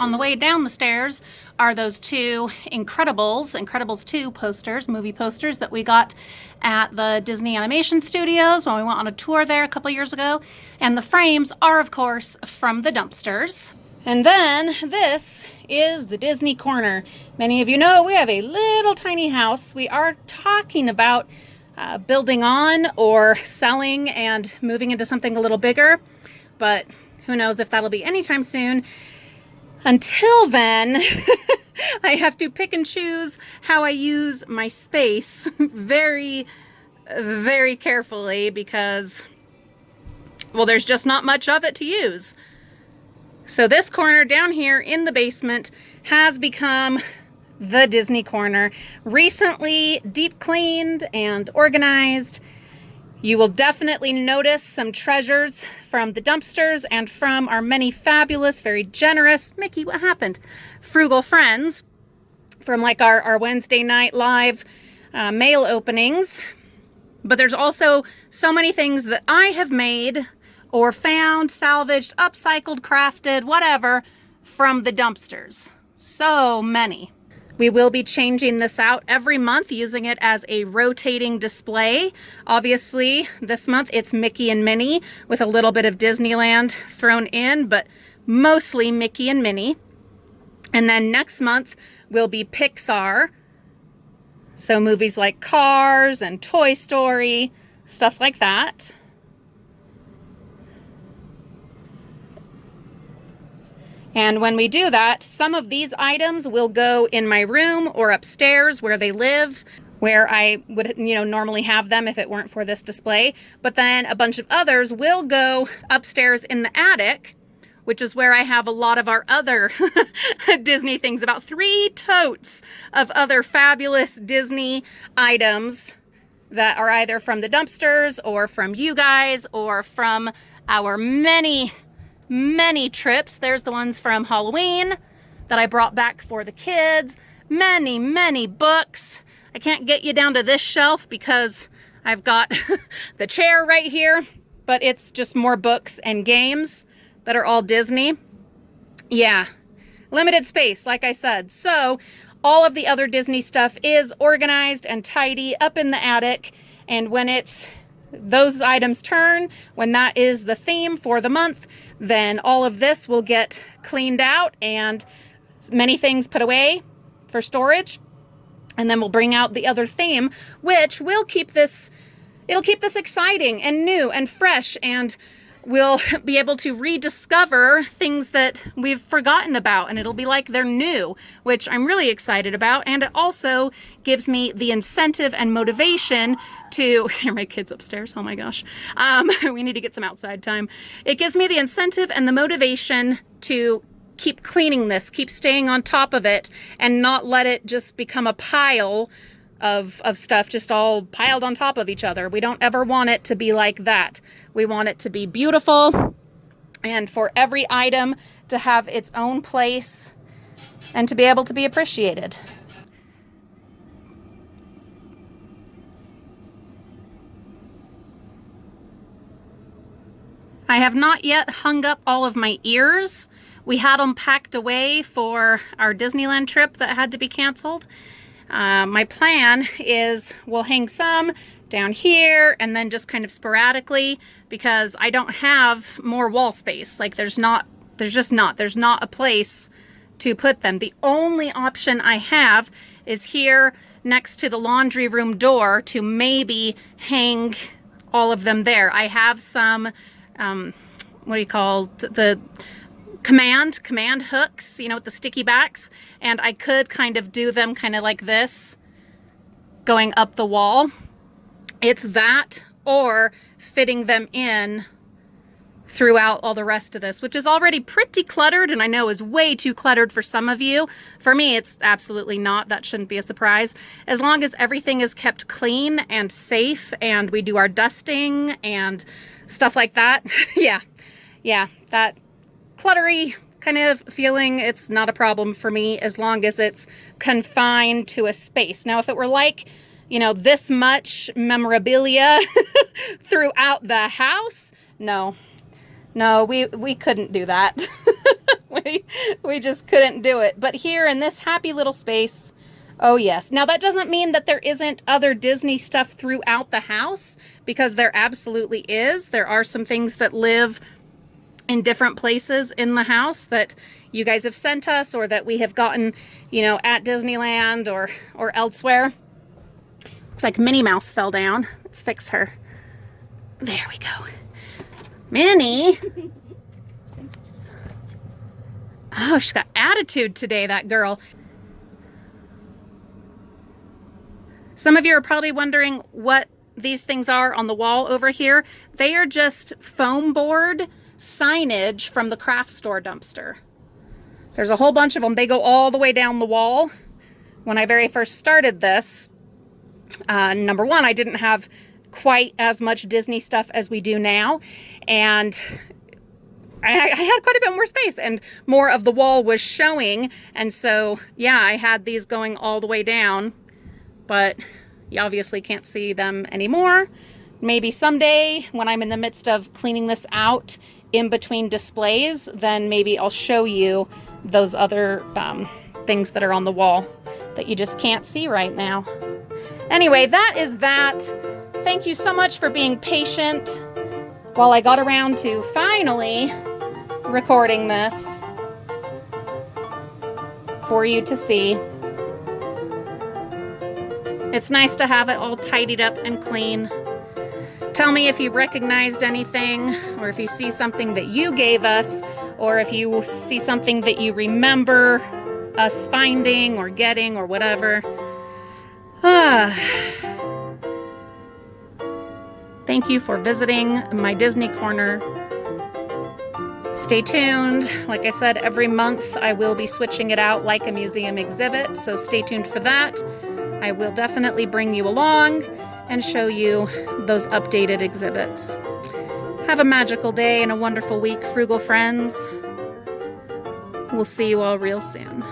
on the way down the stairs are those two Incredibles 2 posters, movie posters that we got at the Disney Animation Studios when we went on a tour there a couple years ago. And the frames are, of course, from the dumpsters. And then this is the Disney corner. Many of you know we have a little tiny house. We are talking about building on or selling and moving into something a little bigger, but who knows if that'll be anytime soon. Until then, I have to pick and choose how I use my space very, very carefully because, well, there's just not much of it to use. So this corner down here in the basement has become the Disney corner. Recently deep cleaned and organized. You will definitely notice some treasures from the dumpsters and from our many fabulous, very generous, Mickey, what happened? Frugal friends from like our Wednesday night live mail openings. But there's also so many things that I have made or found, salvaged, upcycled, crafted, whatever, from the dumpsters. So many. We will be changing this out every month, using it as a rotating display. Obviously, this month it's Mickey and Minnie with a little bit of Disneyland thrown in, but mostly Mickey and Minnie. And then next month will be Pixar. So movies like Cars and Toy Story, stuff like that. And when we do that, some of these items will go in my room or upstairs where they live, where I would, normally have them if it weren't for this display. But then a bunch of others will go upstairs in the attic, which is where I have a lot of our other Disney things, about 3 totes of other fabulous Disney items that are either from the dumpsters or from you guys or from our many trips. There's the ones from Halloween that I brought back for the kids. Many books. I can't get you down to this shelf because I've got the chair right here, but it's just more books and games that are all Disney. Yeah, limited space, like I said. So all of the other Disney stuff is organized and tidy up in the attic. And when it's those items turn, when that is the theme for the month, then all of this will get cleaned out and many things put away for storage. And then we'll bring out the other theme, which will keep this, it'll keep this exciting and new and fresh, and we'll be able to rediscover things that we've forgotten about, and it'll be like they're new, which I'm really excited about. And it also gives me the incentive and motivation to, here my kids upstairs, oh my gosh, we need to get some outside time. It gives me the incentive and the motivation to keep cleaning this, keep staying on top of it, and not let it just become a pile of stuff just all piled on top of each other. We don't ever want it to be like that. We want it to be beautiful and for every item to have its own place and to be able to be appreciated. I have not yet hung up all of my ears. We had them packed away for our Disneyland trip that had to be canceled. My plan is we'll hang some down here and then just kind of sporadically, because I don't have more wall space. Like there's not a place to put them. The only option I have is here next to the laundry room door to maybe hang all of them there. I have some, what do you call the command hooks, with the sticky backs, and I could kind of do them kind of like this going up the wall. It's that or fitting them in throughout all the rest of this, which is already pretty cluttered and I know is way too cluttered for some of you. For me, it's absolutely not. That shouldn't be a surprise. As long as everything is kept clean and safe and we do our dusting and stuff like that. Yeah, that cluttery kind of feeling, it's not a problem for me as long as it's confined to a space. Now, if it were like, this much memorabilia throughout the house, no, No, we couldn't do that. we just couldn't do it. But here in this happy little space, oh yes. Now that doesn't mean that there isn't other Disney stuff throughout the house, because there absolutely is. There are some things that live in different places in the house that you guys have sent us, or that we have gotten, you know, at Disneyland or elsewhere. Looks like Minnie Mouse fell down. Let's fix her. There we go. Minnie. Oh, she's got attitude today, that girl. Some of you are probably wondering what these things are on the wall over here. They are just foam board signage from the craft store dumpster. There's a whole bunch of them. They go all the way down the wall. When I very first started this, number one, I didn't have quite as much Disney stuff as we do now, and I had quite a bit more space, and more of the wall was showing, and so yeah, I had these going all the way down, but you obviously can't see them anymore. Maybe someday when I'm in the midst of cleaning this out in between displays, then maybe I'll show you those other things that are on the wall that you just can't see right now. Anyway, that is that. Thank you so much for being patient while I got around to finally recording this for you to see. It's nice to have it all tidied up and clean. Tell me if you recognized anything, or if you see something that you gave us, or if you see something that you remember us finding or getting or whatever. Thank you for visiting my Disney corner. Stay tuned. Like I said, every month I will be switching it out like a museum exhibit, so stay tuned for that. I will definitely bring you along and show you those updated exhibits. Have a magical day and a wonderful week, Frugal friends. We'll see you all real soon.